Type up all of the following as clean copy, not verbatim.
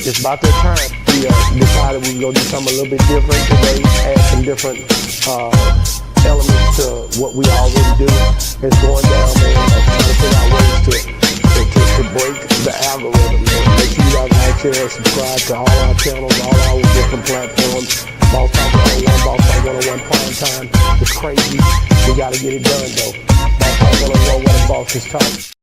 it's about that time. We decided we were going to do something a little bit different today, add some different elements to what we already do. It's going down, man. Trying to figure out ways to break the algorithm, man. Make sure you guys like, share, and subscribe to all our channels, all our different platforms. Boss Talk 101, Boss Talk 101 Primetime. It's crazy. We got to get it done, though. Boss Talk 101, where the boss is talking.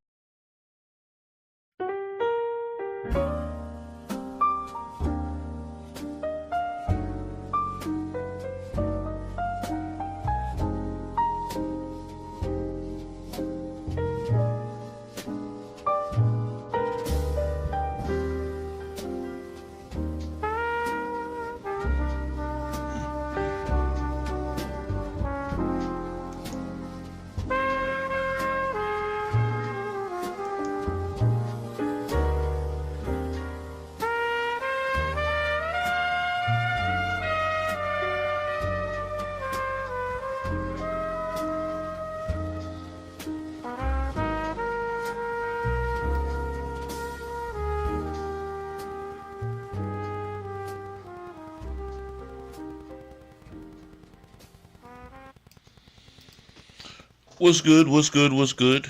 What's good? What's good? What's good?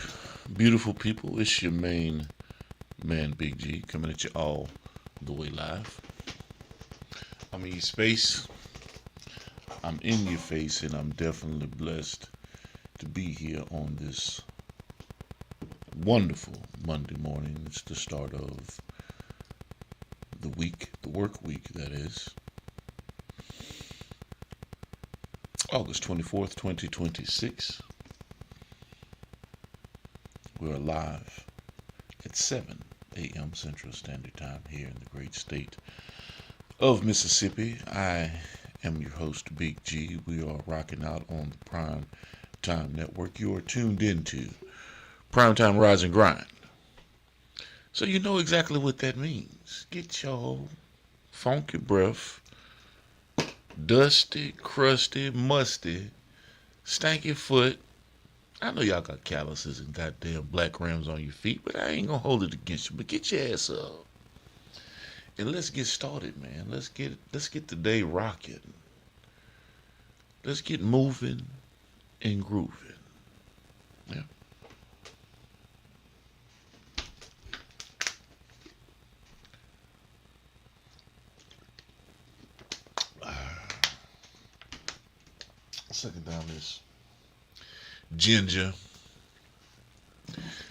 Beautiful people, it's your main man, Big G, coming at you all the way live. I'm in your space. I'm in your face, and I'm definitely blessed to be here on this wonderful Monday morning. It's the start of the week, the work week, that is. August 24th, 2026. We're live at 7 a.m. Central Standard Time here in the great state of Mississippi. I am your host, Big G. We are rocking out on the Primetime Network. You are tuned into Primetime Rise and Grind. So you know exactly what that means. Get your funky breath, dusty, crusty, musty, stanky foot. I know y'all got calluses and goddamn black rims on your feet, but I ain't gonna hold it against you. But get your ass up and let's get started, man. Let's get the day rocking. Let's get moving and grooving. Yeah. Sucking down this ginger,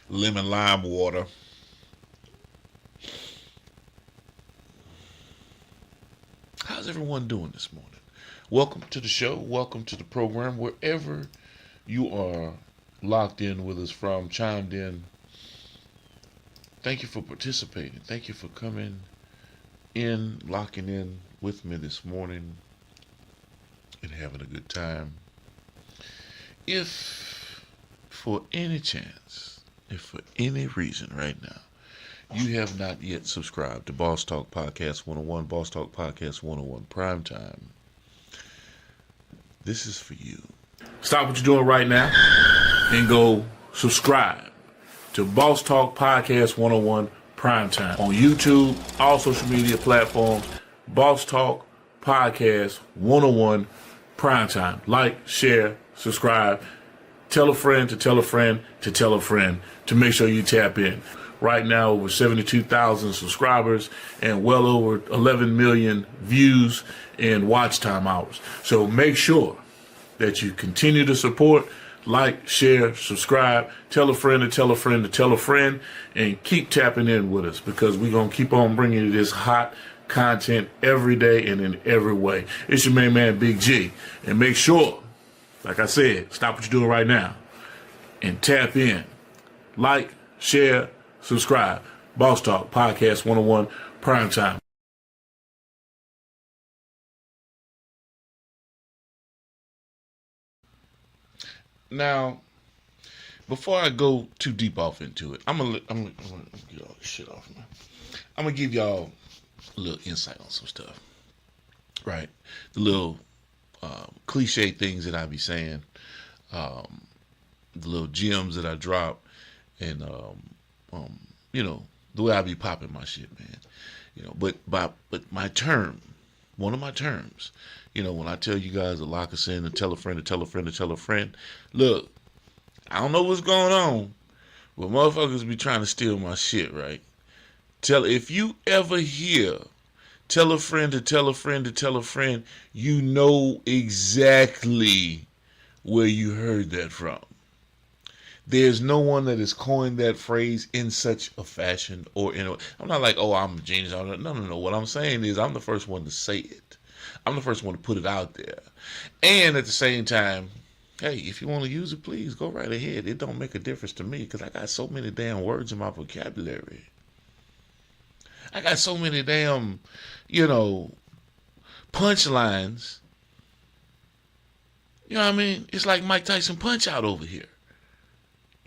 lemon lime water. How's everyone doing this morning? Welcome to the show. Welcome to the program. Wherever you are locked in with us from, chimed in, thank you for participating. Thank you for coming in, locking in with me this morning and having a good time. If for any chance, if for any reason right now, you have not yet subscribed to Boss Talk Podcast 101, Boss Talk Podcast 101 Primetime, this is for you. Stop what you're doing right now and go subscribe to Boss Talk Podcast 101 Primetime on YouTube, all social media platforms, Boss Talk Podcast 101 Primetime. Like, share, subscribe, tell a friend to tell a friend to tell a friend to make sure you tap in. Right now, over 72,000 subscribers and well over 11 million views and watch time hours. So make sure that you continue to support, like, share, subscribe, tell a friend to tell a friend to tell a friend, and keep tapping in with us because we're going to keep on bringing you this hot content every day and in every way. It's your main man, Big G. And make sure, like I said, stop what you're doing right now and tap in. Like, share, subscribe. Boss Talk Podcast 101 Primetime. Now, before I go too deep off into it, I'm gonna get all this shit off, man. I'm gonna give y'all a little insight on some stuff, right? The little cliche things that I be saying, the little gems that I drop, and you know, the way I be popping my shit, man. But my term, one of my terms, when I tell you guys to lock us in and tell a friend to tell a friend to tell a friend, look, I don't know what's going on, but motherfuckers be trying to steal my shit, right? If you ever hear tell a friend to tell a friend to tell a friend, you know exactly where you heard that from. There's no one that has coined that phrase in such a fashion I'm not like, oh, I'm a genius. No. What I'm saying is I'm the first one to say it. I'm the first one to put it out there. And at the same time, hey, if you want to use it, please go right ahead. It don't make a difference to me because I got so many damn words in my vocabulary. I got so many damn, punchlines. You know what I mean? It's like Mike Tyson Punch Out over here.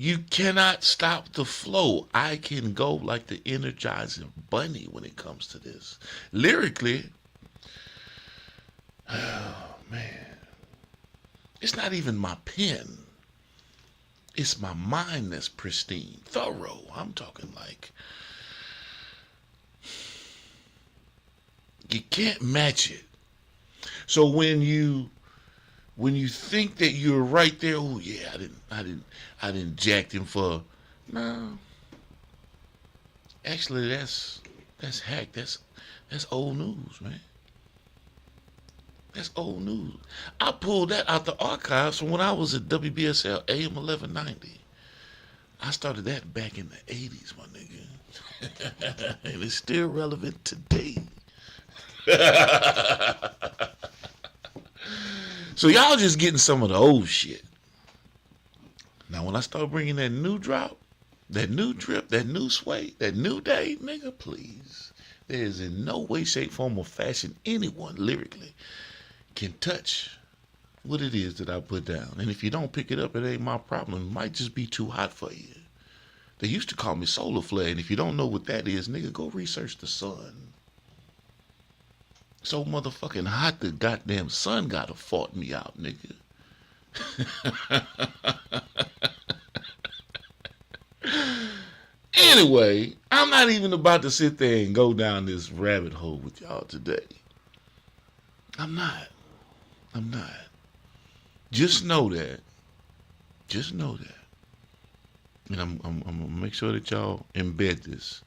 You cannot stop the flow. I can go like the Energizing Bunny when it comes to this. Lyrically, oh man, it's not even my pen. It's my mind that's pristine, thorough. I'm talking like, you can't match it. So when you think that you're right there, oh yeah, I didn't jack him for, no. Actually, that's hack. That's old news, man. That's old news. I pulled that out the archives from when I was at WBSL AM 1190. I started that back in the 80s, my nigga. And it's still relevant today. So y'all just getting some of the old shit. Now when I start bringing that new drop, that new drip, that new sway, that new day, nigga, please. There is in no way, shape, form, or fashion anyone lyrically can touch what it is that I put down. And if you don't pick it up, it ain't my problem. It might just be too hot for you. They used to call me solar flare, and if you don't know what that is, nigga, go research the sun. So motherfucking hot the goddamn sun gotta fought me out, nigga. Anyway, I'm not even about to sit there and go down this rabbit hole with y'all today. I'm not. Just know that. And I'm gonna make sure that y'all embed this,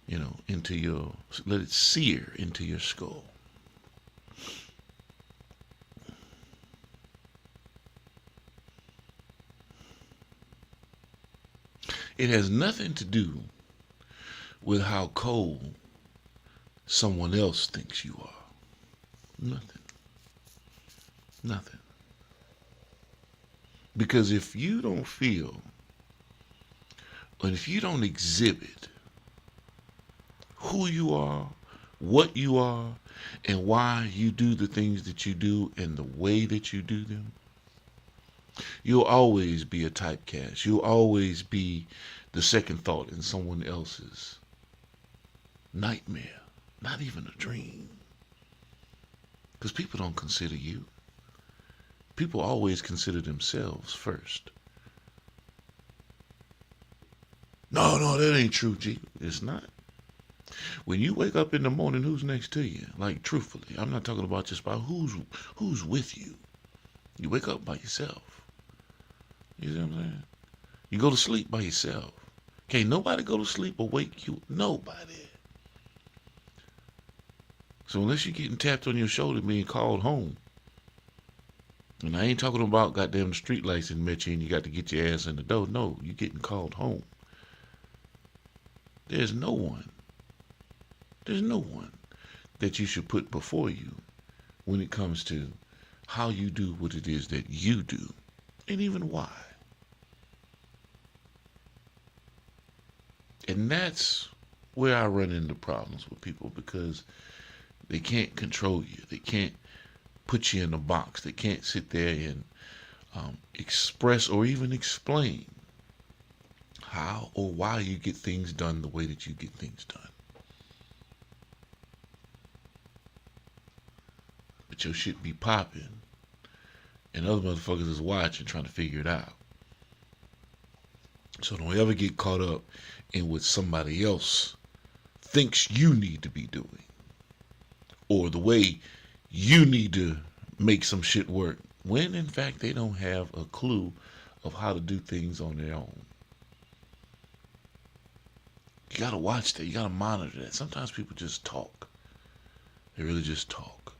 into let it sear into your skull. It has nothing to do with how cold someone else thinks you are. Nothing. Because if you don't feel, or if you don't exhibit who you are, what you are, and why you do the things that you do and the way that you do them, you'll always be a typecast. You'll always be the second thought in someone else's nightmare, not even a dream. Because people don't consider you. People always consider themselves first. No, that ain't true, G. It's not. When you wake up in the morning, who's next to you? Like, truthfully, I'm not talking about just by who's with you. You wake up by yourself. You see what I'm saying? You go to sleep by yourself. Can't nobody go to sleep or wake you. Nobody. So unless you're getting tapped on your shoulder being called home, and I ain't talking about goddamn the street lights and met you and you got to get your ass in the door. No, you're getting called home. There's no one that you should put before you when it comes to how you do what it is that you do, and even why. And that's where I run into problems with people, because they can't control you. They can't put you in a box. They can't sit there and express or even explain how or why you get things done the way that you get things done. But your shit be popping, and other motherfuckers is watching, trying to figure it out. So don't ever get caught up in what somebody else thinks you need to be doing, or the way you need to make some shit work, when in fact they don't have a clue of how to do things on their own. You gotta watch that. You gotta monitor that. Sometimes people just talk. They really just talk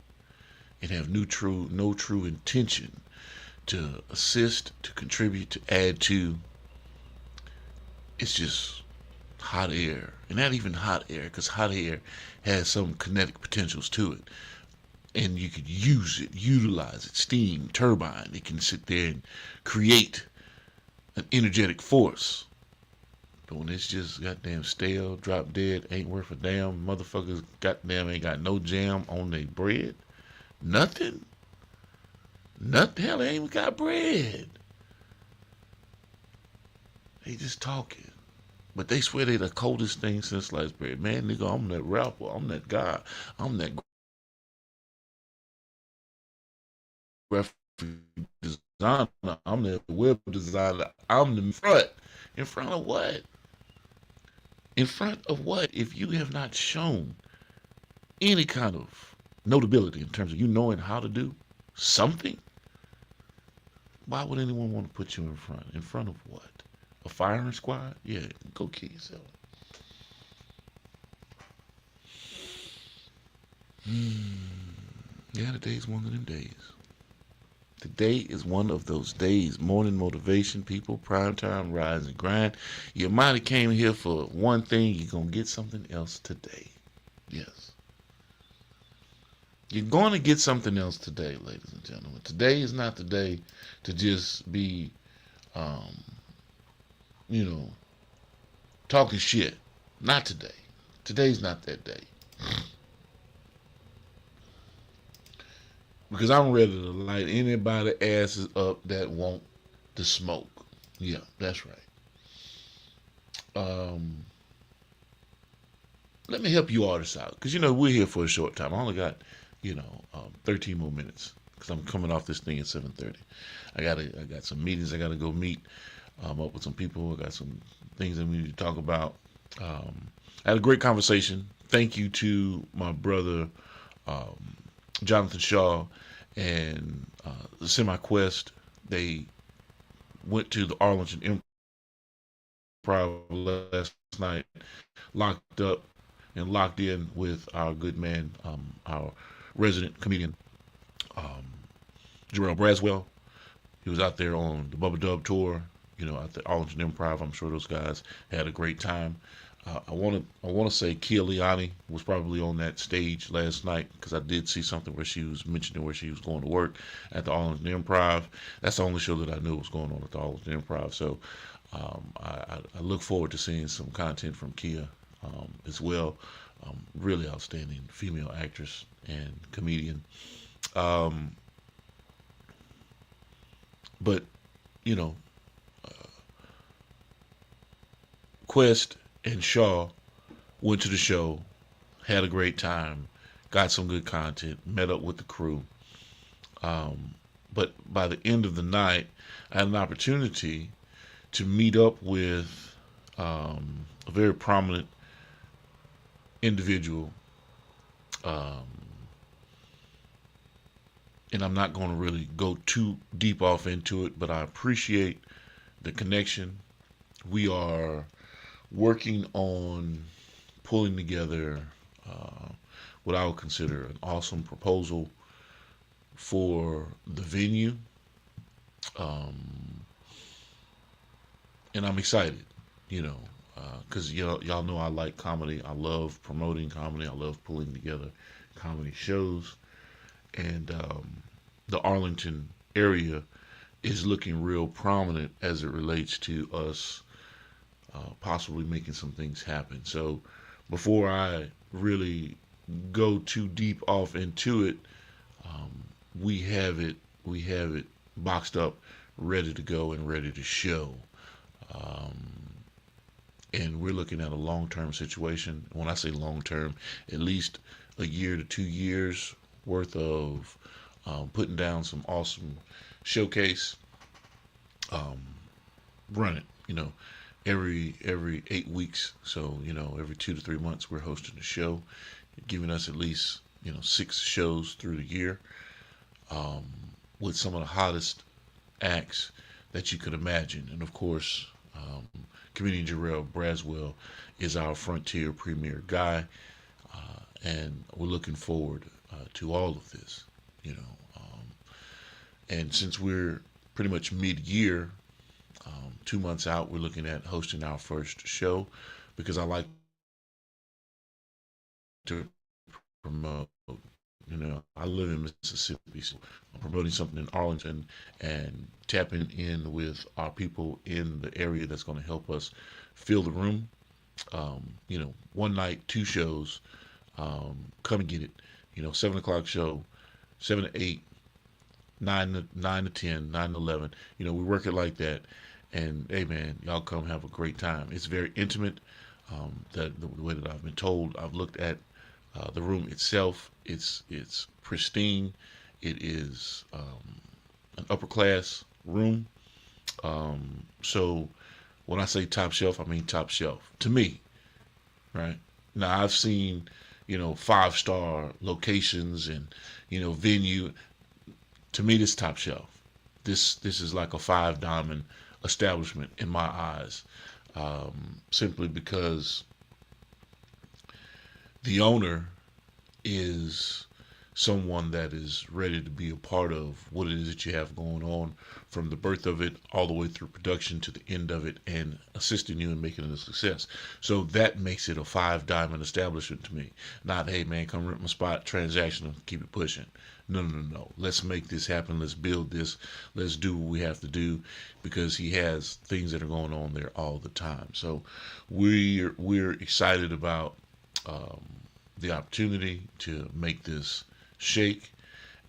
and have no true intention to assist, to contribute, to add to. It's just hot air. And not even hot air, because hot air has some kinetic potentials to it. And you could use it, utilize it, steam, turbine. It can sit there and create an energetic force. But when it's just goddamn stale, drop dead, ain't worth a damn, motherfuckers goddamn ain't got no jam on their bread, nothing. Nothing, hell, they ain't even got bread. They just talking. But they swear they the coldest thing since sliced bread. Man, nigga, I'm that rapper. I'm that guy. I'm that graphic designer. I'm that web designer. I'm the front. In front of what? In front of what? If you have not shown any kind of notability in terms of you knowing how to do something, why would anyone want to put you in front? In front of what? A firing squad? Yeah, go kill yourself. Yeah, today's one of them days. Today is one of those days. Morning motivation, people. Prime time, rise and grind. You might have came here for one thing. You're going to get something else today. Yes. You're going to get something else today, ladies and gentlemen. Today is not the day to just be, talking shit. Not today. Today's not that day. Because I'm ready to light anybody asses up that want the smoke. Yeah, that's right. Let me help you artists out. Because, we're here for a short time. I only got, 13 more minutes. Because I'm coming off this thing at 7:30. I got some meetings I got to go meet up with some people. I got some things that we need to talk about. I had a great conversation. Thank you to my brother, Jonathan Shaw and the Semi Quest. They went to the Arlington Improv last night, locked up and locked in with our good man, our resident comedian, Jarrell Braswell. He was out there on the Bubba Dub tour, at the Arlington Improv. I'm sure those guys had a great time. I want to say Kia Liani was probably on that stage last night, because I did see something where she was mentioning where she was going to work at the Arlington Improv. That's the only show that I knew was going on at the Arlington Improv. So I look forward to seeing some content from Kia as well. Really outstanding female actress and comedian. But Quest and Shaw went to the show, had a great time, got some good content, met up with the crew. But by the end of the night, I had an opportunity to meet up with a very prominent individual. And I'm not going to really go too deep off into it, but I appreciate the connection. We are working on pulling together what I would consider an awesome proposal for the venue. And I'm excited, because y'all know I like comedy. I love promoting comedy. I love pulling together comedy shows. And the Arlington area is looking real prominent as it relates to us possibly making some things happen. So before I really go too deep off into it, we have it boxed up, ready to go and ready to show. And we're looking at a long-term situation. When I say long-term, at least a year to 2 years worth of putting down some awesome showcase. Run it, every 8 weeks. So every 2 to 3 months we're hosting a show, giving us at least 6 shows through the year, with some of the hottest acts that you could imagine. And of course, comedian Jarrell Braswell is our Frontier premier guy, and we're looking forward to all of this. You know, and since we're pretty much mid-year, 2 months out, we're looking at hosting our first show, because I like to promote. I live in Mississippi, so I'm promoting something in Arlington and tapping in with our people in the area that's going to help us fill the room. One night, 2 shows. Come and get it. 7 o'clock show, 7 to 8, 9 to 10, 9 to 11. We work it like that. And hey, man, y'all come have a great time. It's very intimate. That the way that I've been told, I've looked at the room itself. It's pristine. It is an upper class room. So when I say top shelf, I mean top shelf to me, right? Now I've seen 5-star locations and venue. To me, this top shelf. This is like a 5 diamond establishment in my eyes, simply because the owner is someone that is ready to be a part of what it is that you have going on, from the birth of it all the way through production to the end of it, and assisting you in making it a success. So that makes it a 5 diamond establishment to me. Not, hey man, come rent my spot, transactional, keep it pushing. No. Let's make this happen. Let's build this. Let's do what we have to do, because he has things that are going on there all the time. So we're excited about the opportunity to make this shake.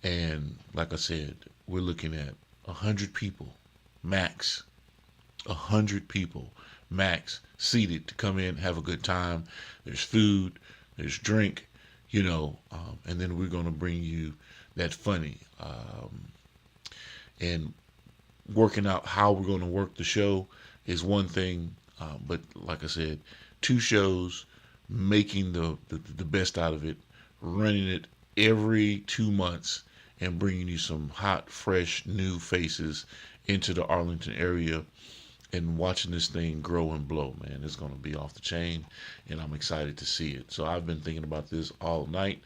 And like I said, we're looking at 100 people max. 100 people max seated to come in, have a good time. There's food, there's drink, and then we're going to bring you that funny, and working out how we're going to work the show is one thing, but like I said, 2 shows, making the best out of it, running it every 2 months, and bringing you some hot, fresh, new faces into the Arlington area, and watching this thing grow and blow, man. It's going to be off the chain, and I'm excited to see it. So I've been thinking about this all night,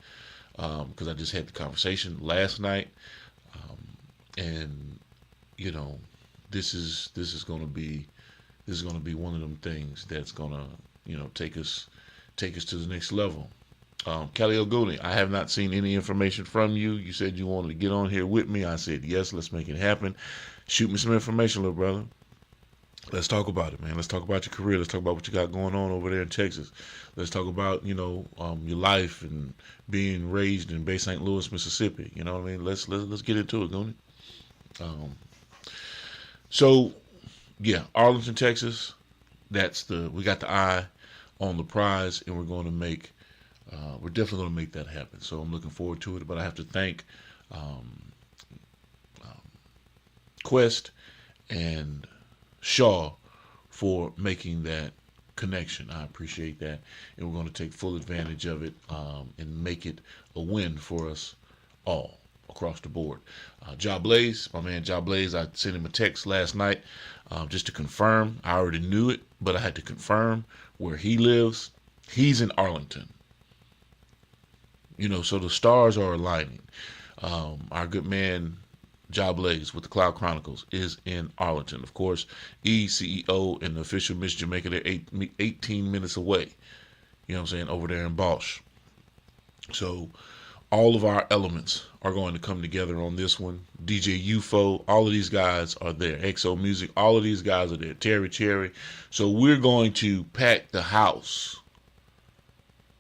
because I just had the conversation last night, and this is going to be one of them things that's going to take us to the next level. Kelly Oguni, I have not seen any information from you. You said you wanted to get on here with me. I said yes. Let's make it happen. Shoot me some information, little brother. Let's talk about it, man. Let's talk about your career. Let's talk about what you got going on over there in Texas. Let's talk about, your life and being raised in Bay St. Louis, Mississippi. You know what I mean? Let's get into it, Goonie. So, yeah, Arlington, Texas. We got the eye on the prize, and we're definitely going to make that happen. So I'm looking forward to it. But I have to thank Quest and Shaw for making that connection. I appreciate that, and we're going to take full advantage of it, and make it a win for us all across the board. Ja Blaze, my man Ja Blaze, I sent him a text last night, just to confirm. I already knew it, but I had to confirm where he lives. He's in Arlington. So the stars are aligning. Our good man Ja Blaze with the Cloud Chronicles is in Arlington. Of course, CEO and the official Miss Jamaica, they're 18 minutes away. You know what I'm saying? Over there in Bosch. So all of our elements are going to come together on this one. DJ UFO, all of these guys are there. XO Music, all of these guys are there. Terry Cherry. So we're going to pack the house.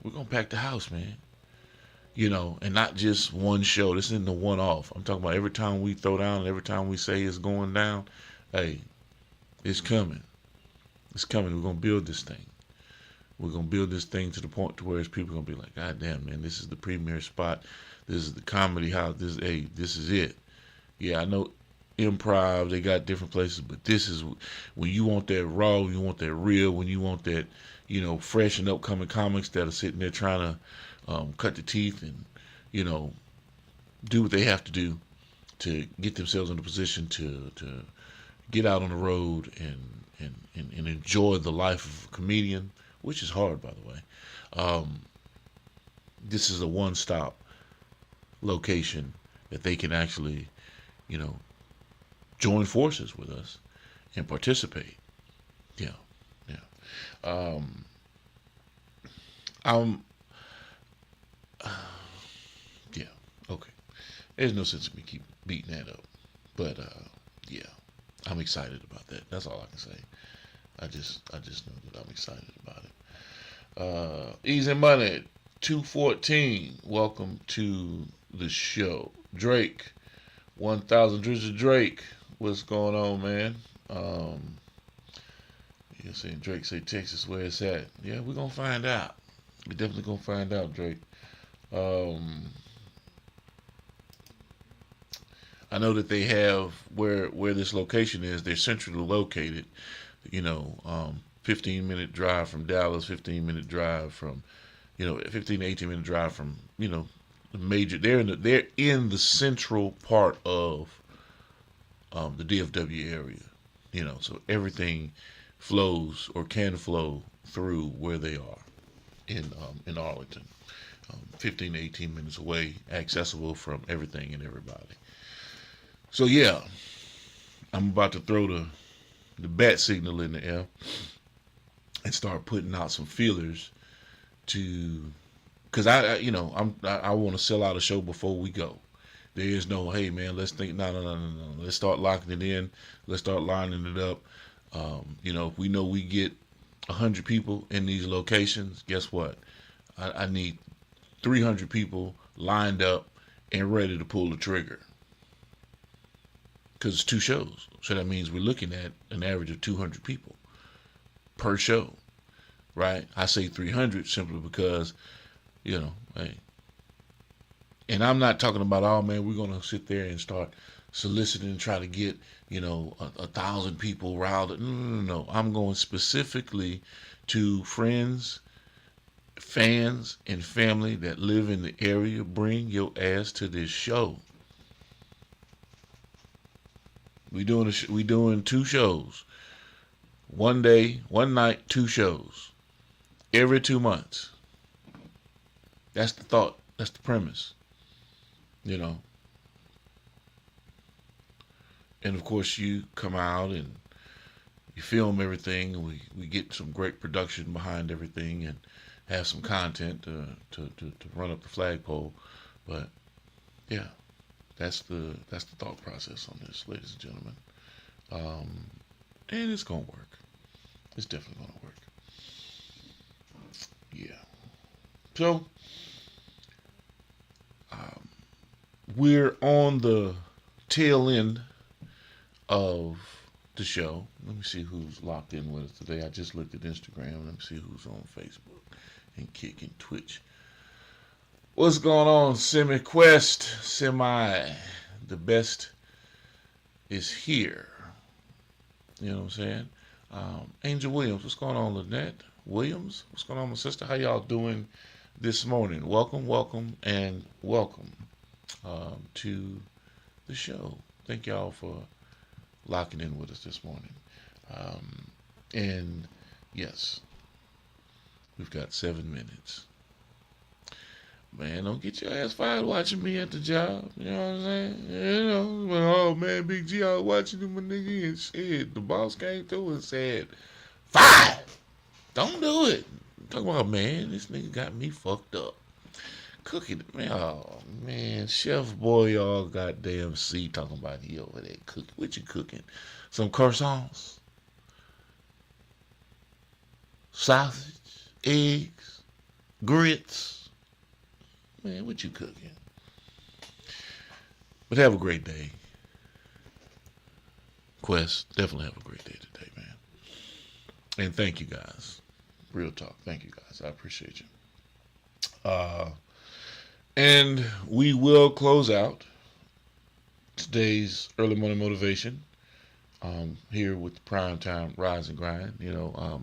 We're going to pack the house, man. And not just one show. This isn't the one-off. I'm talking about every time we throw down, and every time we say it's going down, hey, it's coming. It's coming. We're going to build this thing. We're going to build this thing to the point to where people are going to be like, God damn, man, this is the premier spot. This is the comedy house. This is it. Yeah, I know Improv, they got different places, but this is when you want that raw, you want that real, when you want that, fresh and upcoming comics that are sitting there trying to cut the teeth and, you know, do what they have to do to get themselves in a position to get out on the road and enjoy the life of a comedian, which is hard, by the way. This is a one-stop location that they can actually, join forces with us and participate. Yeah, yeah. I'm, yeah, okay. There's no sense in me keep beating that up, but yeah, I'm excited about that. That's all I can say. I just know that I'm excited about it. Easy Money 214. Welcome to the show, Drake. 1000 Drizzy Drake. What's going on, man? You're saying Drake say Texas where it's at. Yeah, we're gonna find out. We're definitely gonna find out, Drake. I know that they have where this location is. They're centrally located. 15-minute drive from Dallas, 15-minute drive from, 15 to 18-minute drive from, the major. They're in the central part of the DFW area. So everything flows or can flow through where they are in Arlington. 15 to 18 minutes away, accessible from everything and everybody. So yeah, I'm about to throw the bat signal in the air and start putting out some feelers because I want to sell out a show before we go. There is no, hey man, let's think, no. Let's start locking it in. Let's start lining it up. If we know we get 100 people in these locations, guess what? I need 300 people lined up and ready to pull the trigger. Because it's 2 shows. So that means we're looking at an average of 200 people per show, right? I say 300 simply because, hey. And I'm not talking about, oh man, we're going to sit there and start soliciting and try to get, 1,000 people riled up. No. I'm going specifically to friends, fans, and family that live in the area. Bring your ass to this show. We doing 2 shows. One day, one night, 2 shows. Every 2 months. That's the thought. That's the premise. And of course you come out and you film everything, and we get some great production behind everything and have some content to run up the flagpole. But yeah. That's the thought process on this, ladies and gentlemen. And it's gonna work. It's definitely gonna work. Yeah. So we're on the tail end of the show. Let me see who's locked in with us today. I just looked at Instagram. Let me see who's on Facebook and Kick and Twitch. What's going on, Semi-Quest? The best is here. You know what I'm saying? Angel Williams, what's going on, Lynette Williams? What's going on, my sister? How y'all doing this morning? Welcome to the show. Thank y'all for locking in with us this morning. And yes, we've got 7 minutes. Man, don't get your ass fired watching me at the job. You know what I'm saying? Oh man, Big G, I was watching him, my nigga, and shit. The boss came through and said, 5! Don't do it. I'm talking about, man, this nigga got me fucked up. Cooking, man, oh man, Chef Boy, all goddamn C talking about he over there cooking. What you cooking? Some croissants? Sausage? Eggs? Grits? Man, what you cooking? But have a great day. Quest, definitely have a great day today, man. And thank you guys. Real talk. Thank you guys. I appreciate you. And we will close out today's early morning motivation here with Primetime Rise and Grind.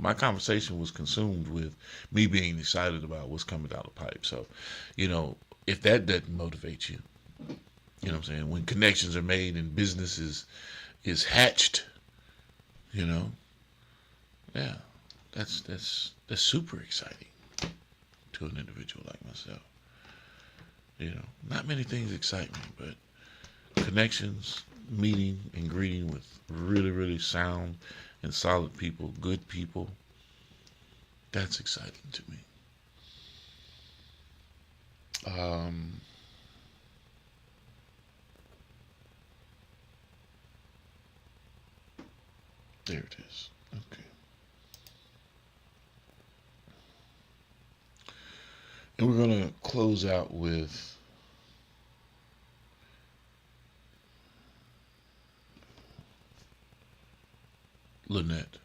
My conversation was consumed with me being excited about what's coming down the pipe. So, you know, if that doesn't motivate you, you know what I'm saying? When connections are made and business is hatched, you know, yeah, that's super exciting to an individual like myself. Not many things excite me, but connections, meeting and greeting with really, really sound and solid people, good people, that's exciting to me. Um, there it is. Okay. And we're going to close out with Lynette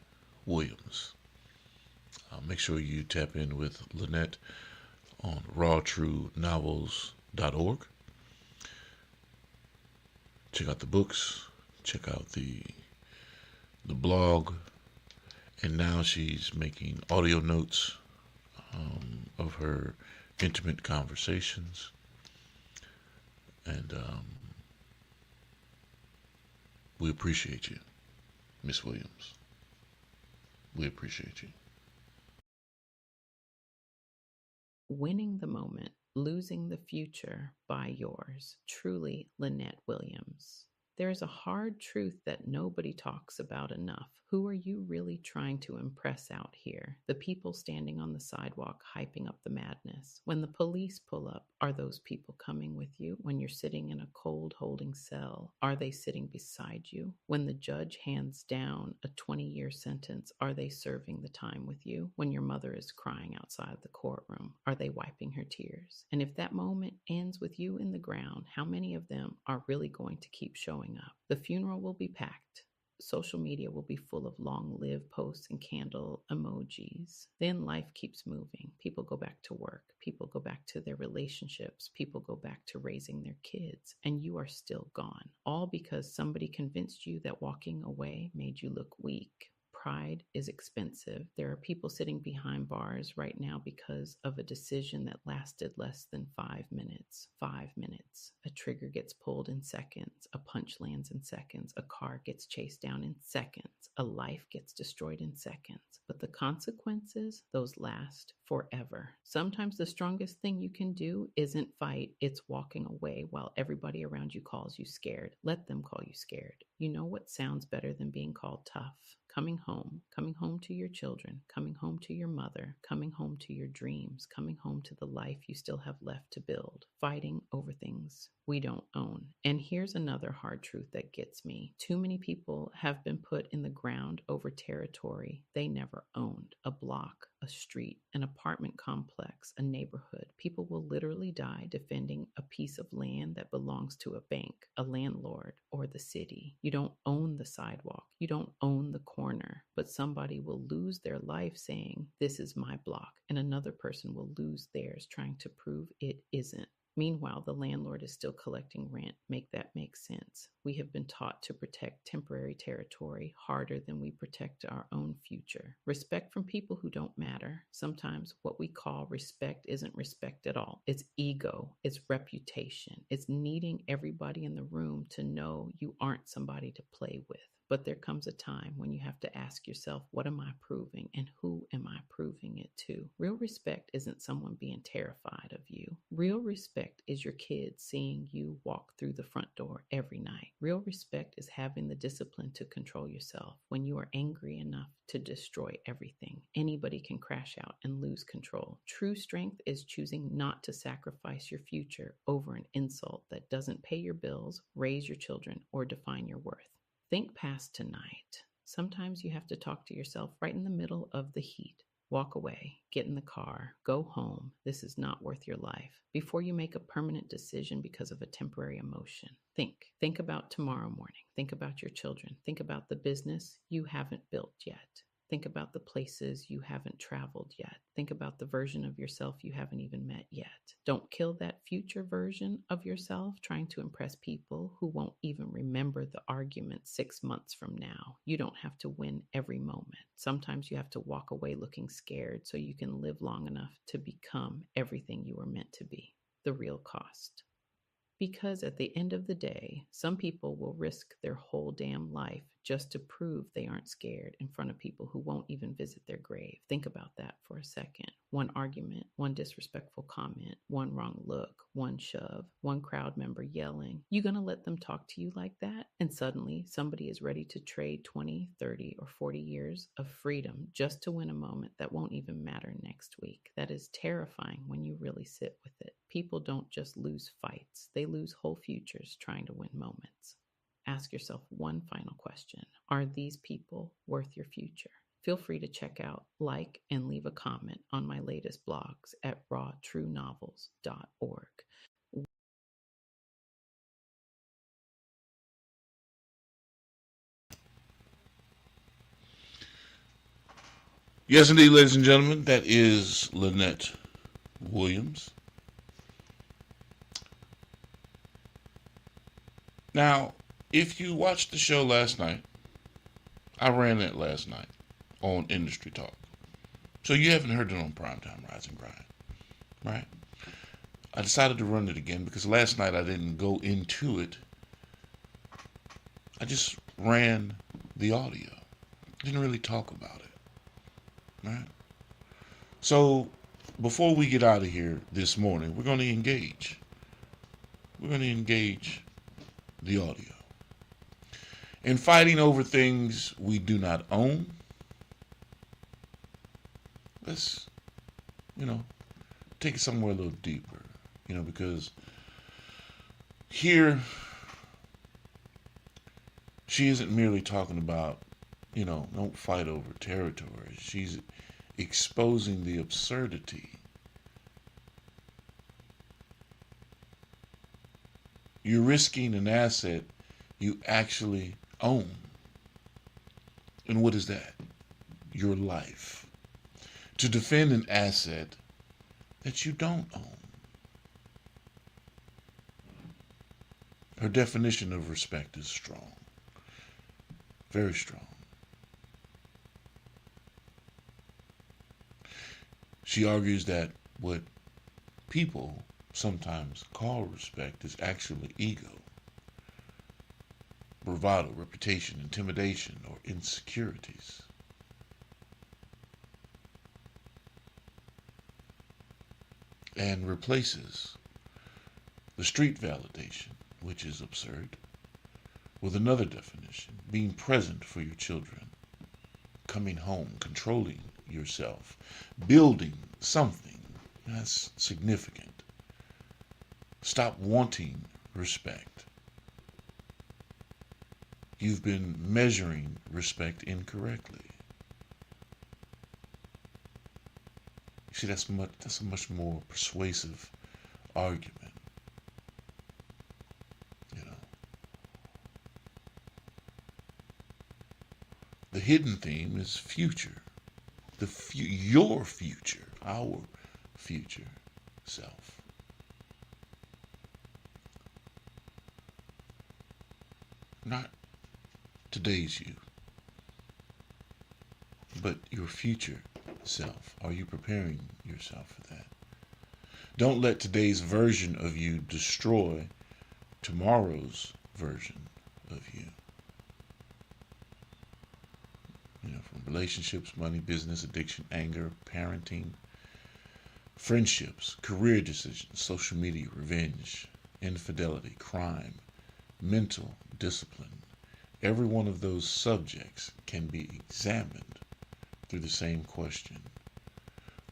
Williams. Make sure you tap in with Lynette on rawtruenovels.org. Check out the books, check out the blog, and now she's making audio notes of her intimate conversations. And we appreciate you, Miss Williams. We appreciate you. Winning the Moment, Losing the Future by yours, truly, Lynette Williams. There is a hard truth that nobody talks about enough. Who are you really trying to impress out here? The people standing on the sidewalk hyping up the madness. When the police pull up, are those people coming with you? When you're sitting in a cold holding cell, are they sitting beside you? When the judge hands down a 20-year sentence, are they serving the time with you? When your mother is crying outside the courtroom, are they wiping her tears? And if that moment ends with you in the ground, how many of them are really going to keep showing up? The funeral will be packed. Social media will be full of long live posts and candle emojis. Then life keeps moving. People go back to work. People go back to their relationships. People go back to raising their kids. And you are still gone. All because somebody convinced you that walking away made you look weak. Pride is expensive. There are people sitting behind bars right now because of a decision that lasted less than 5 minutes. 5 minutes. A trigger gets pulled in seconds. A punch lands in seconds. A car gets chased down in seconds. A life gets destroyed in seconds. But the consequences, those last forever. Sometimes the strongest thing you can do isn't fight, it's walking away while everybody around you calls you scared. Let them call you scared. You know what sounds better than being called tough? Coming home to your children, coming home to your mother, coming home to your dreams, coming home to the life you still have left to build, fighting over things we don't own. And here's another hard truth that gets me. Too many people have been put in the ground over territory they never owned. A block, a street, an apartment complex, a neighborhood. People will literally die defending a piece of land that belongs to a bank, a landlord, or the city. You don't own the sidewalk. You don't own the corner, but somebody will lose their life saying, "This is my block," and another person will lose theirs trying to prove it isn't. Meanwhile, the landlord is still collecting rent. Make that make sense. We have been taught to protect temporary territory harder than we protect our own future. Respect from people who don't matter. Sometimes what we call respect isn't respect at all. It's ego. It's reputation. It's needing everybody in the room to know you aren't somebody to play with. But there comes a time when you have to ask yourself, what am I proving and who am I proving it to? Real respect isn't someone being terrified of you. Real respect is your kids seeing you walk through the front door every night. Real respect is having the discipline to control yourself when you are angry enough to destroy everything. Anybody can crash out and lose control. True strength is choosing not to sacrifice your future over an insult that doesn't pay your bills, raise your children, or define your worth. Think past tonight. Sometimes you have to talk to yourself right in the middle of the heat. Walk away, get in the car, go home. This is not worth your life. Before you make a permanent decision because of a temporary emotion, think. Think about tomorrow morning. Think about your children. Think about the business you haven't built yet. Think about the places you haven't traveled yet. Think about the version of yourself you haven't even met yet. Don't kill that future version of yourself trying to impress people who won't even remember the argument 6 months from now. You don't have to win every moment. Sometimes you have to walk away looking scared so you can live long enough to become everything you were meant to be. The real cost. Because at the end of the day, some people will risk their whole damn life just to prove they aren't scared in front of people who won't even visit their grave. Think about that for a second. One argument, one disrespectful comment, one wrong look, one shove, one crowd member yelling. You gonna let them talk to you like that? And suddenly somebody is ready to trade 20, 30, or 40 years of freedom just to win a moment that won't even matter next week. That is terrifying when you really sit with it. People don't just lose fights, they lose whole futures trying to win moments. Ask yourself one final question. Are these people worth your future? Feel free to check out, like, and leave a comment on my latest blogs at rawtruenovels.org. Yes, indeed, ladies and gentlemen, that is Lynette Williams. Now, if you watched the show last night, I ran that last night on Industry Talk. So you haven't heard it on Primetime Rise and Grind, right? I decided to run it again because last night I didn't go into it. I just ran the audio. Didn't really talk about it, right? So before we get out of here this morning, we're going to engage. We're going to engage the audio. In fighting over things we do not own, let's, take it somewhere a little deeper, because here she isn't merely talking about, don't fight over territory. She's exposing the absurdity. You're risking an asset you actually own. And what is that? Your life. To defend an asset that you don't own. Her definition of respect is strong. Very strong. She argues that what people sometimes call respect is actually ego, bravado, reputation, intimidation, or insecurities. And replaces the street validation, which is absurd, with another definition: being present for your children, coming home, controlling yourself, building something that's significant. Stop wanting respect. You've been measuring respect incorrectly. You see, that's a much more persuasive argument. The hidden theme is future. Your future, our future self. Not today's you, but your future self. Are you preparing yourself for that? Don't let today's version of you destroy tomorrow's version of you. From relationships, money, business, addiction, anger, parenting, friendships, career decisions, social media, revenge, infidelity, crime, mental discipline. Every one of those subjects can be examined through the same question.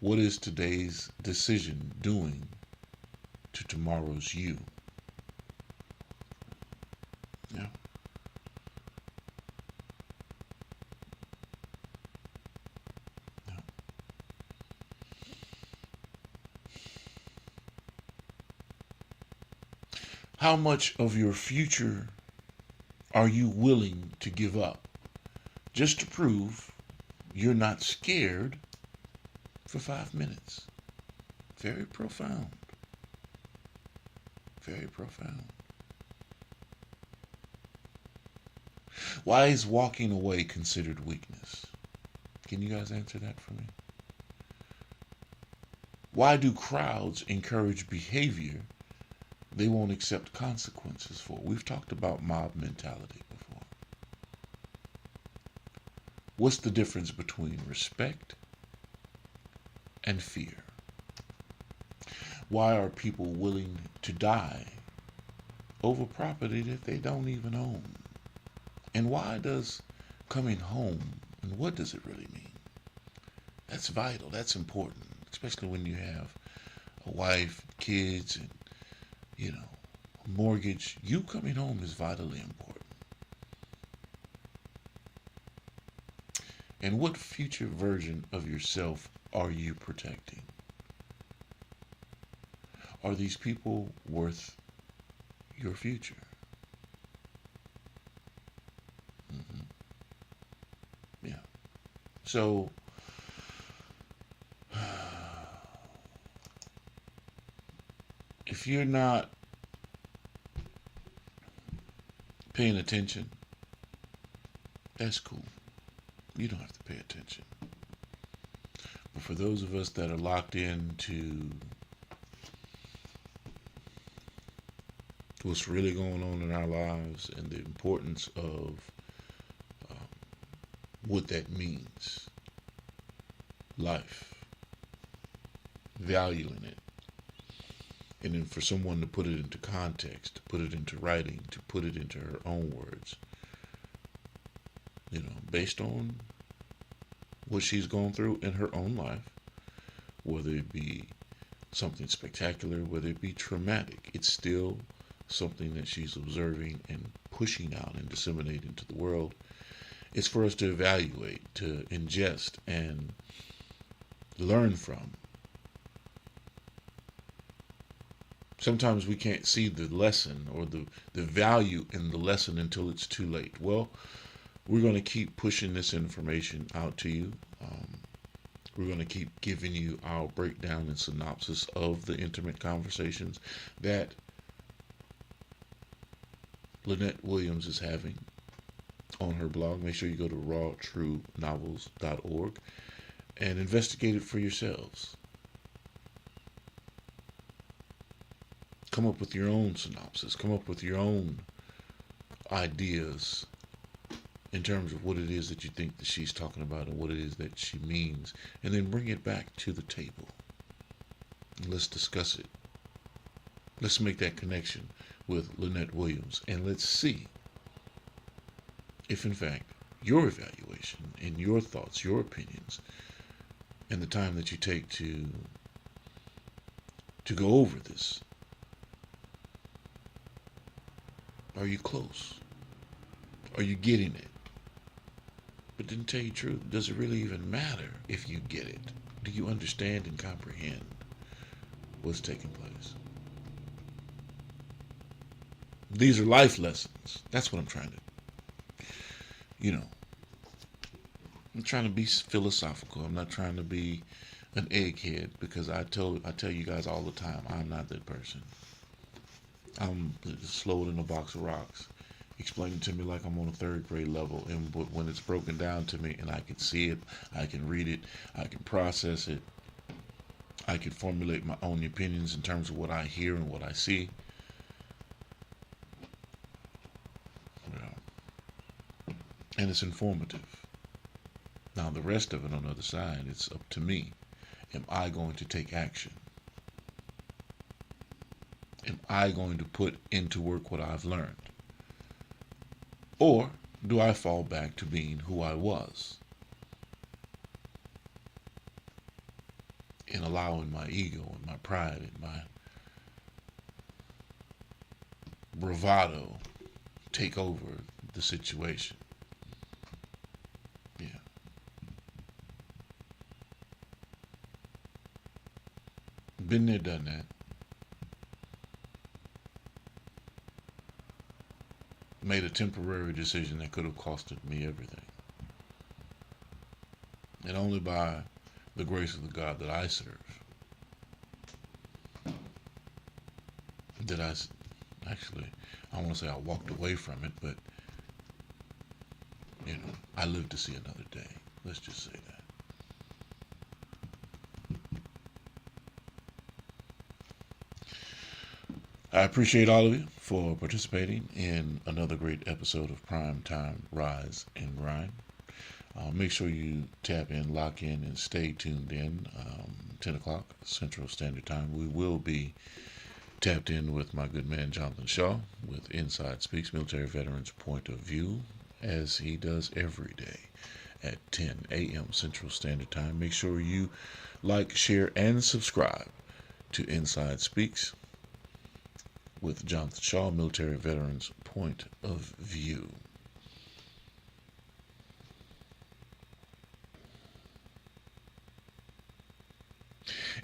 What is today's decision doing to tomorrow's you? Yeah. How much of your future are you willing to give up just to prove you're not scared for 5 minutes. Very profound. Very profound. Why is walking away considered weakness? Can you guys answer that for me? Why do crowds encourage behavior they won't accept consequences for? We've talked about mob mentality before. What's the difference between respect and fear? Why are people willing to die over property that they don't even own? And why does coming home, and what does it really mean? That's vital, that's important, especially when you have a wife, kids, and, a mortgage. You coming home is vitally important. And what future version of yourself are you protecting? Are these people worth your future? Yeah. So, if you're not paying attention, that's cool. You don't have to pay attention. But for those of us that are locked into what's really going on in our lives and the importance of what that means, life, valuing it, and then for someone to put it into context, to put it into writing, to put it into her own words, based on what she's gone through in her own life, whether it be something spectacular, whether it be traumatic, it's still something that she's observing and pushing out and disseminating to the world. It's for us to evaluate, to ingest, and learn from. Sometimes we can't see the lesson or the value in the lesson until it's too late. Well, we're going to keep pushing this information out to you. We're going to keep giving you our breakdown and synopsis of the intimate conversations that Lynette Williams is having on her blog. Make sure you go to rawtruenovels.org and investigate it for yourselves. Come up with your own synopsis. Come up with your own ideas in terms of what it is that you think that she's talking about and what it is that she means. And then bring it back to the table. And let's discuss it. Let's make that connection with Lynette Williams. And let's see if, in fact, your evaluation and your thoughts, your opinions, and the time that you take to go over this, are you close? Are you getting it? But to tell you the truth, does it really even matter if you get it? Do you understand and comprehend what's taking place? These are life lessons. That's what I'm trying to, I'm trying to be philosophical. I'm not trying to be an egghead, because I tell you guys all the time, I'm not that person. I'm slower than a box of rocks. Explain it to me like I'm on a third grade level, and when it's broken down to me and I can see it, I can read it, I can process it, I can formulate my own opinions in terms of what I hear and what I see. And it's informative. Now the rest of it on the other side, it's up to me. Am I going to take action? Am I going to put into work what I've learned? Or do I fall back to being who I was and allowing my ego and my pride and my bravado take over the situation? Yeah. Been there, done that. Made a temporary decision that could have costed me everything. and only by the grace of the God that I serve did actually, I don't want to say I walked away from it, but I lived to see another day. Let's just say that. I appreciate all of you for participating in another great episode of Primetime Rise and Grind. Make sure you tap in, lock in, and stay tuned in. 10 o'clock Central Standard Time. We will be tapped in with my good man Jonathan Shaw with Inside Speaks Military Veterans Point of View, as he does every day at 10 a.m. Central Standard Time. Make sure you like, share, and subscribe to Inside Speaks with Jonathan Shaw, Military Veterans Point of View.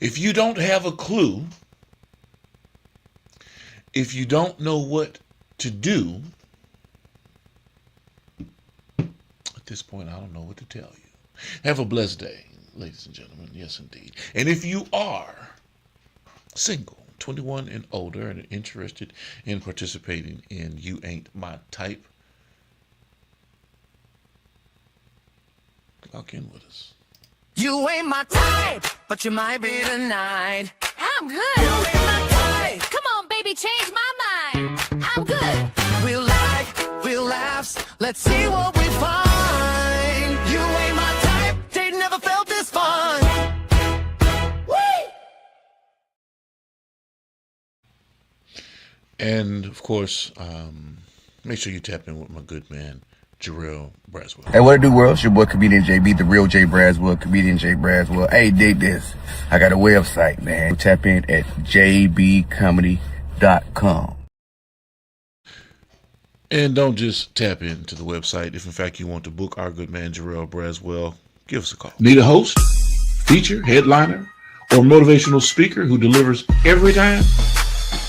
If you don't have a clue, if you don't know what to do, at this point, I don't know what to tell you. Have a blessed day, ladies and gentlemen. Yes, indeed. And if you are single, 21 and older, and interested in participating in You Ain't My Type, lock in with us. You ain't my type, but you might be tonight. I'm good. You ain't my type. Come on, baby, change my mind. I'm good. We'll laughs. Let's see what we find. You ain't my type. They never felt this fun. Woo! And of course, make sure you tap in with my good man Jarrell Braswell. Hey, what it do, world? It's your boy, Comedian JB, the real J Braswell, Comedian J Braswell. Hey, dig this. I got a website, man. Tap in at jbcomedy.com. And don't just tap into the website. If in fact you want to book our good man Jarrell Braswell, give us a call. Need a host, feature, headliner, or motivational speaker who delivers every time?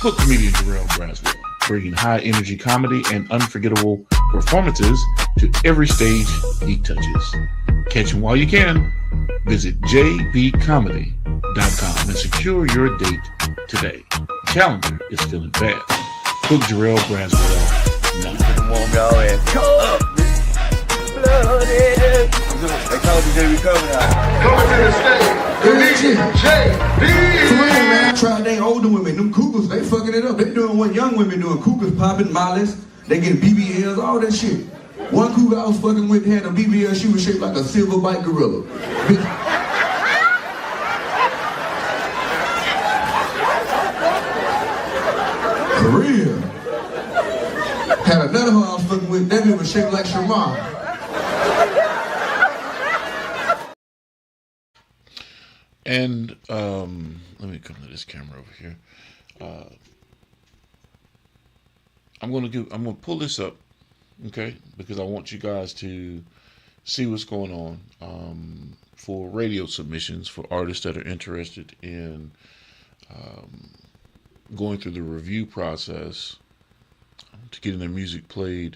Book comedian Jarrell Braswell, bringing high energy comedy and unforgettable performances to every stage he touches. Catch him while you can. Visit jbcomedy.com and secure your date today. The calendar is filling fast. Book Jarrell Braswell now. Come on, y'all, and come up, blooded. They call me JB Comedy. Coming to the stage, Comedian JB. Man, try they older women, them cougars, they fucking it up. They doing what young women doing, cougars popping, mollies, they getting BBLs, all that shit. One cougar I was fucking with had a BBL, she was shaped like a silverback gorilla. For real. Had another one I was fucking with, that bitch was shaped like Shamar. And let me come to this camera over here. I'm gonna pull this up, okay? Because I want you guys to see what's going on for radio submissions for artists that are interested in going through the review process to getting their music played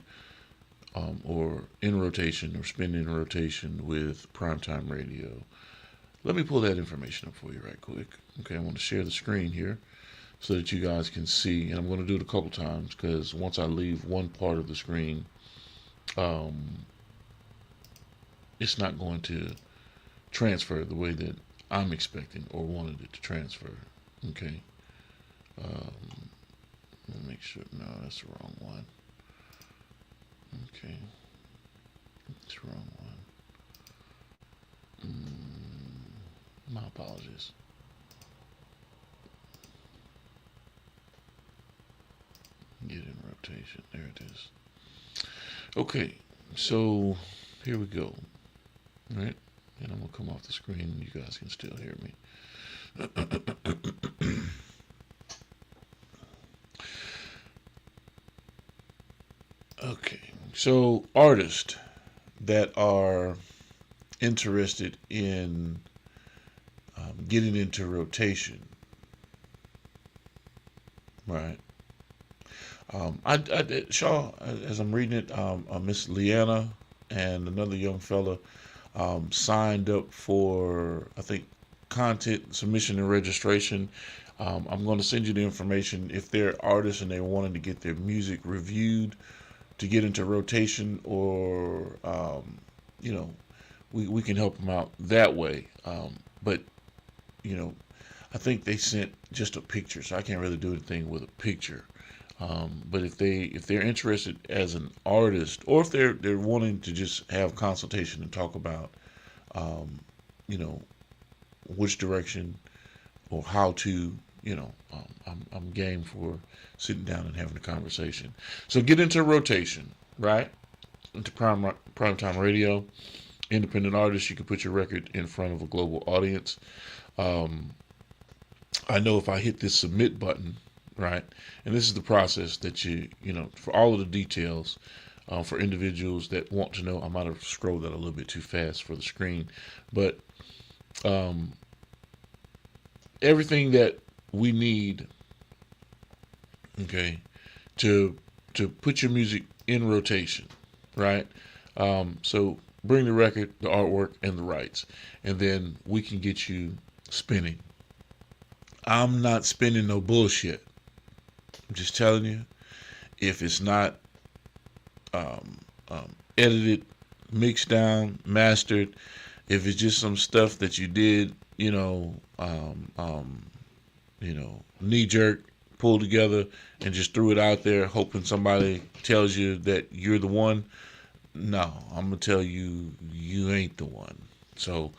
or in rotation or spin in rotation with Primetime Radio. Let me pull that information up for you right quick. Okay, I want to share the screen here so that you guys can see, and I'm going to do it a couple times because once I leave one part of the screen, it's not going to transfer the way that I'm expecting or wanted it to transfer. Okay. Let me make sure. No, that's the wrong one. Okay. That's the wrong one. My apologies. Get in rotation. There it is. Okay, so here we go. All right, and I'm gonna come off the screen and you guys can still hear me. Okay, so artists that are interested in getting into rotation, right? Shaw, as I'm reading it, Miss Leanna and another young fella signed up for, I think, content submission and registration. I'm going to send you the information if they're artists and they're wanting to get their music reviewed to get into rotation, or we can help them out that way. But I think they sent just a picture, so I can't really do anything with a picture. But if they're interested as an artist, or if they're wanting to just have consultation and talk about which direction or how to, I'm game for sitting down and having a conversation. So get into rotation, right? Into primetime radio. Independent artists, you can put your record in front of a global audience. I know if I hit this submit button, right, and this is the process that for all of the details, for individuals that want to know. I might have scrolled that a little bit too fast for the screen, but everything that we need, okay, to put your music in rotation, right? So bring the record, the artwork, and the rights, and then we can get you spinning. I'm not spinning no bullshit. I'm just telling you, if it's not edited, mixed down, mastered, if it's just some stuff that you did, knee jerk, pulled together, and just threw it out there, hoping somebody tells you that you're the one. No, I'm gonna tell you, you ain't the one. So,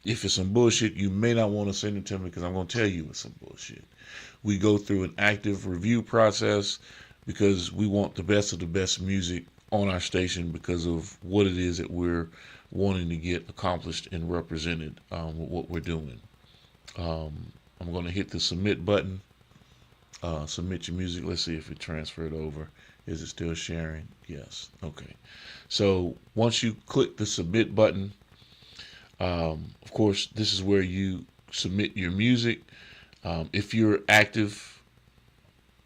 if it's some bullshit, you may not want to send it to me, because I'm gonna tell you it's some bullshit. We go through an active review process because we want the best of the best music on our station because of what it is that we're wanting to get accomplished and represented with what we're doing. I'm going to hit the submit button. Submit your music. Let's see if it transferred over. Is it still sharing? Yes. Okay. So once you click the submit button, of course, this is where you submit your music. If you're active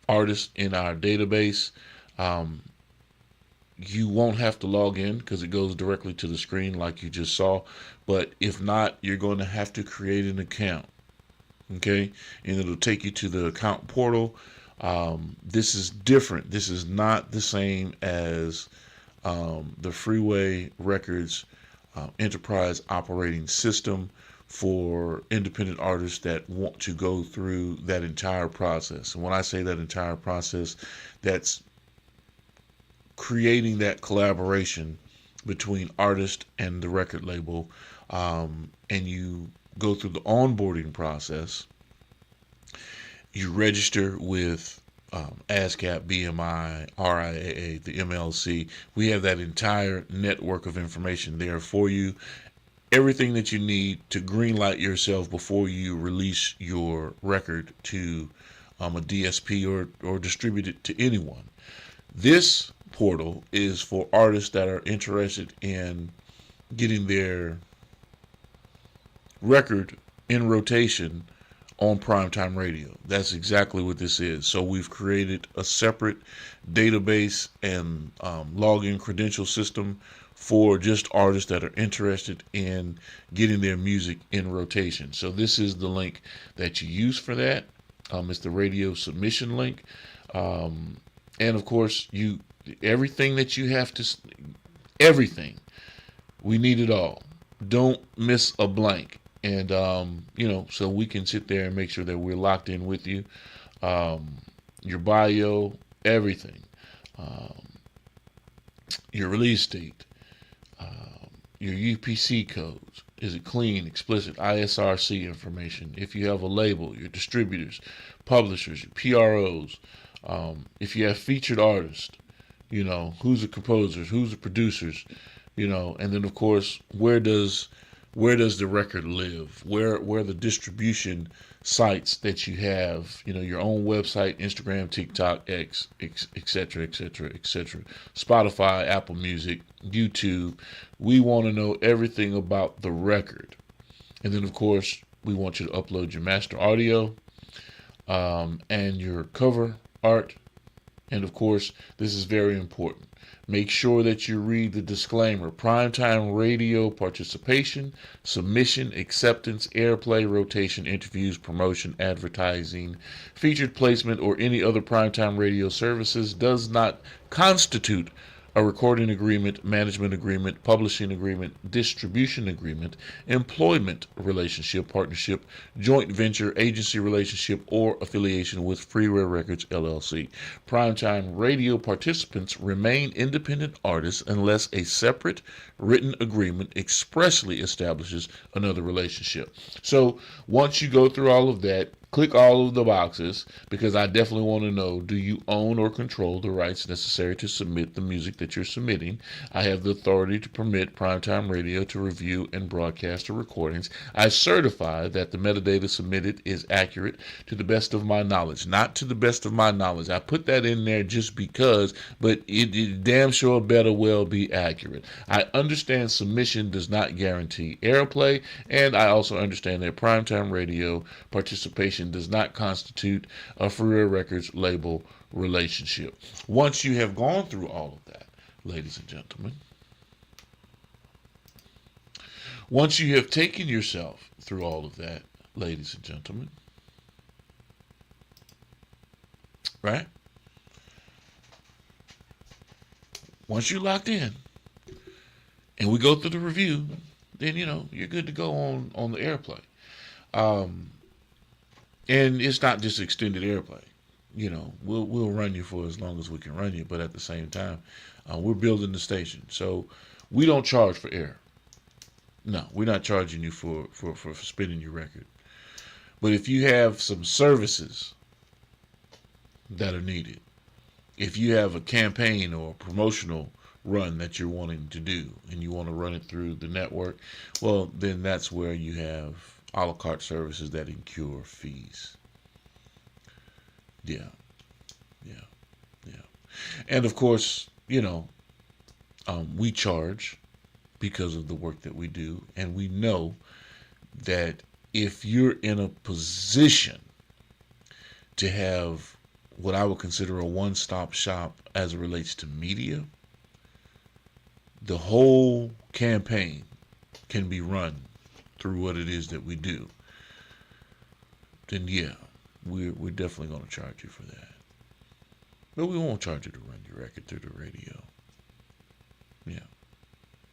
artist in our database, you won't have to log in because it goes directly to the screen like you just saw. But if not, you're going to have to create an account. Okay, and it'll take you to the account portal. This is different. This is not the same as the Freeway Records enterprise operating system for independent artists that want to go through that entire process. And when I say that entire process, that's creating that collaboration between artist and the record label, and you go through the onboarding process. You register with ASCAP, BMI, RIAA, the MLC. We have that entire network of information there for you. Everything that you need to greenlight yourself before you release your record to a DSP or distribute it to anyone. This portal is for artists that are interested in getting their record in rotation on primetime radio. That's exactly what this is. So we've created a separate database and login credential system for just artists that are interested in getting their music in rotation. So this is the link that you use for that. It's the radio submission link. And of course, everything that you have to, everything, we need it all. Don't miss a blank. And, so we can sit there and make sure that we're locked in with you. Your bio, everything. Your release date. Your UPC codes. Is it clean, explicit, ISRC information? If you have a label, your distributors, publishers, your PROs. If you have featured artists, who's the composers, who's the producers, and then of course, where does the record live? Where are the distribution sites that you have? Your own website, Instagram, TikTok, X, etc., etc., etc. Spotify, Apple Music, YouTube. We want to know everything about the record. And then, of course, we want you to upload your master audio and your cover art And of course, this is very important. Make sure that you read the disclaimer. Primetime radio participation, submission, acceptance, airplay, rotation, interviews, promotion, advertising, featured placement, or any other primetime radio services does not constitute a recording agreement, management agreement, publishing agreement, distribution agreement, employment relationship, partnership, joint venture, agency relationship, or affiliation with Freeware Records, LLC. Primetime radio participants remain independent artists unless a separate written agreement expressly establishes another relationship. So once you go through all of that, click all of the boxes, because I definitely want to know, do you own or control the rights necessary to submit the music that you're submitting? I have the authority to permit Primetime Radio to review and broadcast the recordings. I certify that the metadata submitted is accurate to the best of my knowledge. Not to the best of my knowledge. I put that in there just because, but it damn sure better well be accurate. I understand submission does not guarantee airplay, and I also understand that Primetime Radio participation does not constitute a Freeware Records label relationship. Once you have gone through all of that, ladies and gentlemen, once you have taken yourself through all of that, ladies and gentlemen, right? Once you're locked in and we go through the review, then, you're good to go on the airplay. And it's not just extended airplay. We'll run you for as long as we can run you, but at the same time, we're building the station. So we don't charge for air. No, we're not charging you for spinning your record. But if you have some services that are needed, if you have a campaign or a promotional run that you're wanting to do and you want to run it through the network, well, then that's where you have a la carte services that incur fees. Yeah. And of course, we charge because of the work that we do, and we know that if you're in a position to have what I would consider a one-stop shop as it relates to media, the whole campaign can be run through what it is that we do, then yeah, we're definitely going to charge you for that. But we won't charge you to run your record through the radio. Yeah.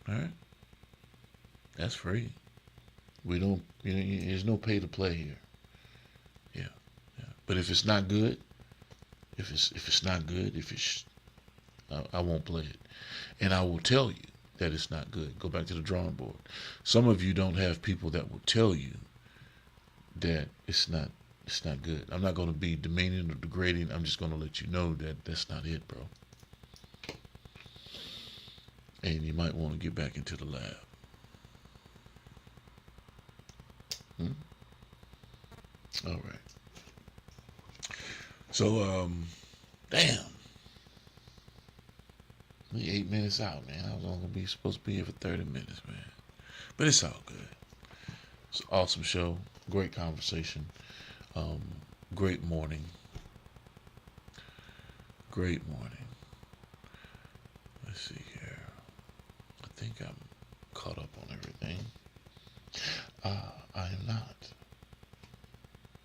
All right? That's free. We don't, there's no pay to play here. Yeah. But if it's not good, I won't play it. And I will tell you that it's not good. Go back to the drawing board. Some of you don't have people that will tell you that it's not good. I'm not going to be demeaning or degrading. I'm just going to let you know that that's not it, bro. And you might want to get back into the lab. All right. So, damn. We 8 minutes out, man. I was only supposed to be here for 30 minutes, man. But it's all good. It's an awesome show. Great conversation. Great morning. Let's see here. I think I'm caught up on everything. I am not.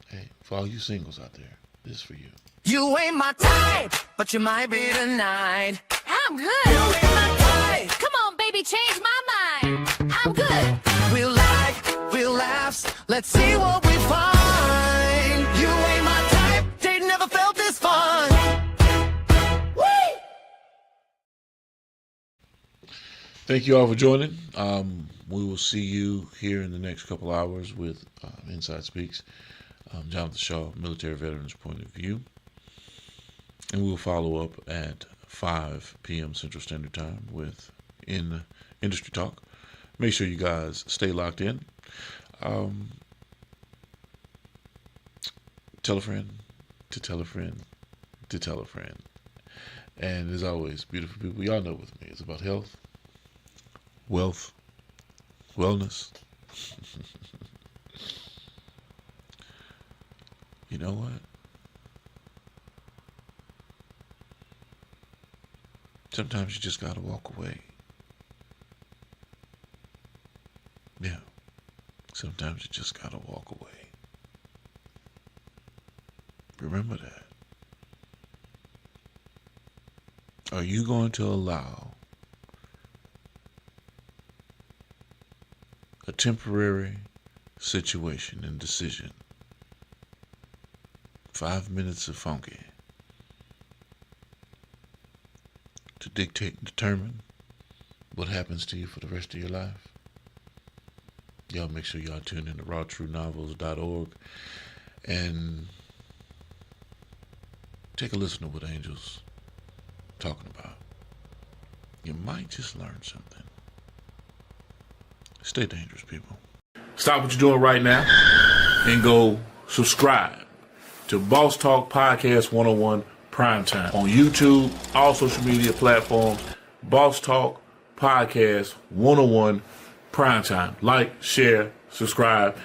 Hey, for all you singles out there, this is for you. You ain't my type, but you might be tonight. I'm good. You ain't my type. Come on, baby, change my mind. I'm good. We'll laugh. Let's see what we find. You ain't my type. They never felt this fun. Whee! Thank you all for joining. We will see you here in the next couple hours with Inside Speaks. Jonathan Shaw, Military Veterans Point of View. And we will follow up at 5 p.m. Central Standard Time with Industry Talk. Make sure you guys stay locked in. Tell a friend to tell a friend to tell a friend. And as always, beautiful people, y'all know with me, it's about health, wealth, wellness. You know what? Sometimes you just gotta walk away. Yeah. Sometimes you just gotta walk away. Remember that. Are you going to allow a temporary situation and decision, 5 minutes of funky, to dictate and determine what happens to you for the rest of your life? Y'all make sure y'all tune in to rawtruenovels.org and take a listen to what Angel's talking about. You might just learn something. Stay dangerous, people. Stop what you're doing right now and go subscribe to Boss Talk Podcast 101 Primetime on YouTube, all social media platforms. Boss Talk Podcast 101 Primetime. Like, share, subscribe.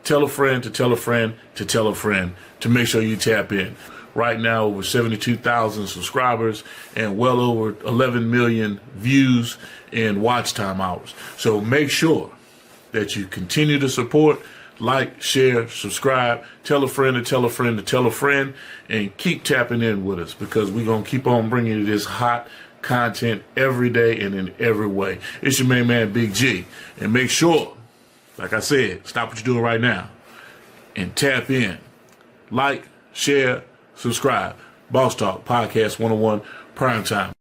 Tell a friend to tell a friend to tell a friend to make sure you tap in. Right now, over 72,000 subscribers and well over 11 million views and watch time hours. So make sure that you continue to support, like, share, subscribe, tell a friend to tell a friend to tell a friend, and keep tapping in with us, because we're going to keep on bringing you this hot content every day and in every way. It's your main man, Big G. And make sure, like I said, stop what you're doing right now and tap in. Like, share, subscribe. Boss Talk Podcast 101 Primetime.